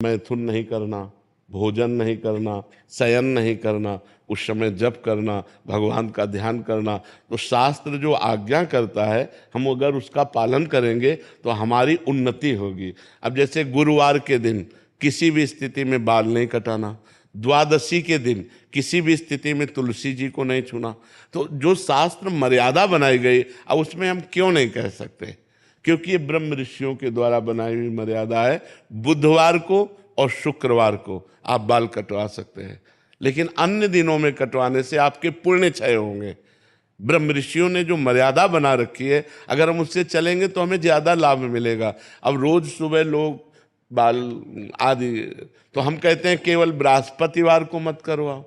मैथुन नहीं करना, भोजन नहीं करना, शयन नहीं करना, उस समय जप करना, भगवान का ध्यान करना। तो शास्त्र जो आज्ञा करता है, हम अगर उसका पालन करेंगे तो हमारी उन्नति होगी। अब जैसे गुरुवार के दिन किसी भी स्थिति में बाल नहीं कटाना, द्वादशी के दिन किसी भी स्थिति में तुलसी जी को नहीं छूना। तो जो शास्त्र मर्यादा बनाई गई, अब उसमें हम क्यों नहीं कह सकते? क्योंकि ये ब्रह्म ऋषियों के द्वारा बनाई हुई मर्यादा है। बुधवार को और शुक्रवार को आप बाल कटवा सकते हैं, लेकिन अन्य दिनों में कटवाने से आपके पुण्य क्षय होंगे। ब्रह्म ऋषियों ने जो मर्यादा बना रखी है, अगर हम उससे चलेंगे तो हमें ज्यादा लाभ मिलेगा। अब रोज सुबह लोग बाल आदि, तो हम कहते हैं केवल बृहस्पतिवार को मत करवाओ,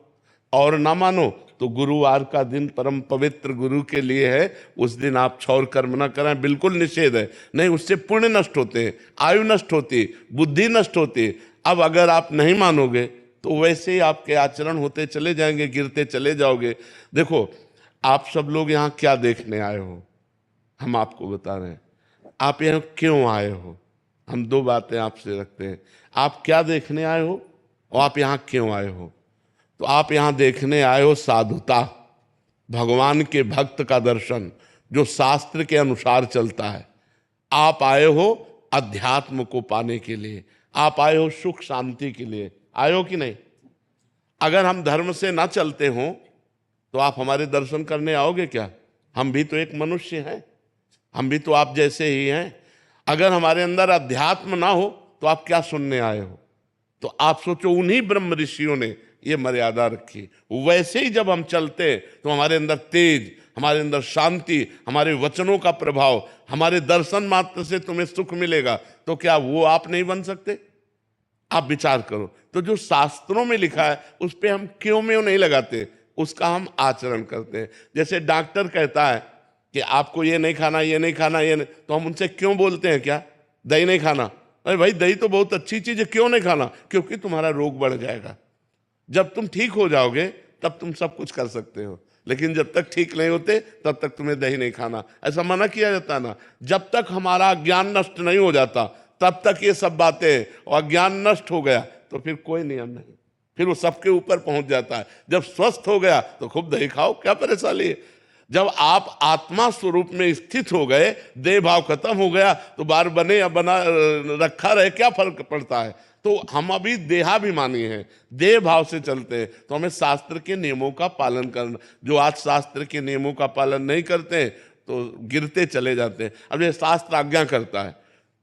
और ना मानो तो गुरुवार का दिन परम पवित्र गुरु के लिए है, उस दिन आप क्षौर कर्म ना करें, बिल्कुल निषेध है। नहीं, उससे पुण्य नष्ट होते हैं, आयु नष्ट होती, बुद्धि नष्ट होती। अब अगर आप नहीं मानोगे तो वैसे ही आपके आचरण होते चले जाएंगे, गिरते चले जाओगे। देखो, आप सब लोग यहाँ क्या देखने आए हो, हम आपको बता रहे हैं। आप यहाँ क्यों आए हो, हम दो बातें आपसे रखते हैं। आप क्या देखने आए हो और आप यहाँ क्यों आए हो? तो आप यहाँ देखने आए हो साधुता, भगवान के भक्त का दर्शन जो शास्त्र के अनुसार चलता है। आप आए हो अध्यात्म को पाने के लिए, आप आए हो सुख शांति के लिए, आए हो कि नहीं? अगर हम धर्म से ना चलते हो तो आप हमारे दर्शन करने आओगे क्या? हम भी तो एक मनुष्य हैं, हम भी तो आप जैसे ही हैं। अगर हमारे अंदर अध्यात्म ना हो तो आप क्या सुनने आए हो? तो आप सोचो, उन्हीं ब्रह्म ऋषियों ने ये मर्यादा रखी। वैसे ही जब हम चलते तो हमारे अंदर तेज, हमारे अंदर शांति, हमारे वचनों का प्रभाव, हमारे दर्शन मात्र से तुम्हें सुख मिलेगा। तो क्या वो आप नहीं बन सकते? आप विचार करो। तो जो शास्त्रों में लिखा है उस पर हम क्यों में नहीं लगाते, उसका हम आचरण करते हैं। जैसे डॉक्टर कहता है कि आपको ये नहीं खाना, ये नहीं खाना, ये नहीं, तो हम उनसे क्यों बोलते हैं क्या दही नहीं खाना? अरे भाई, दही तो बहुत अच्छी चीज है, क्यों नहीं खाना? क्योंकि तुम्हारा रोग बढ़ जाएगा। जब तुम ठीक हो जाओगे तब तुम सब कुछ कर सकते हो, लेकिन जब तक ठीक नहीं होते तब तक तुम्हें दही नहीं खाना, ऐसा मना किया जाता है ना। जब तक हमारा ज्ञान नष्ट नहीं हो जाता तब तक ये सब बातें, और ज्ञान नष्ट हो गया तो फिर कोई नियम नहीं, फिर वो सबके ऊपर पहुंच जाता है। जब स्वस्थ हो गया तो खूब दही खाओ, क्या परेशानी है? जब आप आत्मा स्वरूप में स्थित हो गए, देह भाव खत्म हो गया, तो बार बने या बना रखा रहे, क्या फर्क पड़ता है? तो हम अभी देहाभिमानी हैं, देह भाव से चलते हैं। तो हमें शास्त्र के नियमों का पालन करना। जो आज शास्त्र के नियमों का पालन नहीं करते तो गिरते चले जाते हैं। अब ये शास्त्र आज्ञा करता है,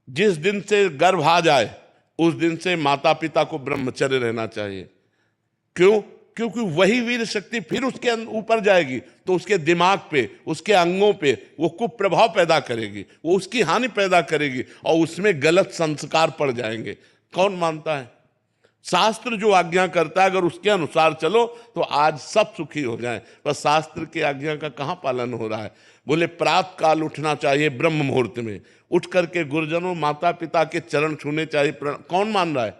जिस दिन से गर्भ आ जाए उस दिन से माता पिता को ब्रह्मचर्य रहना चाहिए। क्यों? क्योंकि वही वीर शक्ति फिर उसके ऊपर जाएगी तो उसके दिमाग पे, उसके अंगों पे वो कुप्रभाव पैदा करेगी, वो उसकी हानि पैदा करेगी और उसमें गलत संस्कार पड़ जाएंगे। कौन मानता है? शास्त्र जो आज्ञा करता है, अगर उसके अनुसार चलो तो आज सब सुखी हो जाएं। पर शास्त्र की आज्ञा का कहाँ पालन हो रहा है? बोले प्रातः काल उठना चाहिए, ब्रह्म मुहूर्त में उठ करके गुरुजनों माता पिता के चरण छूने चाहिए। कौन मान रहा है?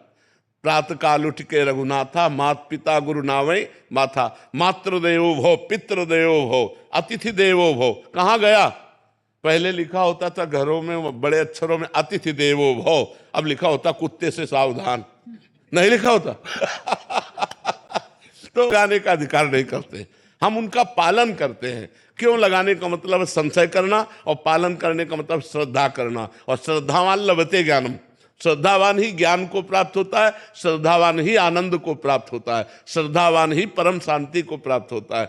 प्रातः काल उठ के रघुनाथा, मात पिता गुरु नावै माथा, मातृदेवो भव पितृदेवो भव अतिथि देवो भव। कहाँ गया? पहले लिखा होता था घरों में बड़े अक्षरों में अतिथि देवो भव, अब लिखा होता कुत्ते से सावधान, नहीं लिखा होता। तो लगाने का अधिकार नहीं करते, हम उनका पालन करते हैं। क्यों? लगाने का मतलब संशय करना, और पालन करने का मतलब श्रद्धा करना। और श्रद्धावान लभते ज्ञानम, श्रद्धावान ही ज्ञान को प्राप्त होता है, श्रद्धावान ही आनंद को प्राप्त होता है, श्रद्धावान ही परम शांति को प्राप्त होता है।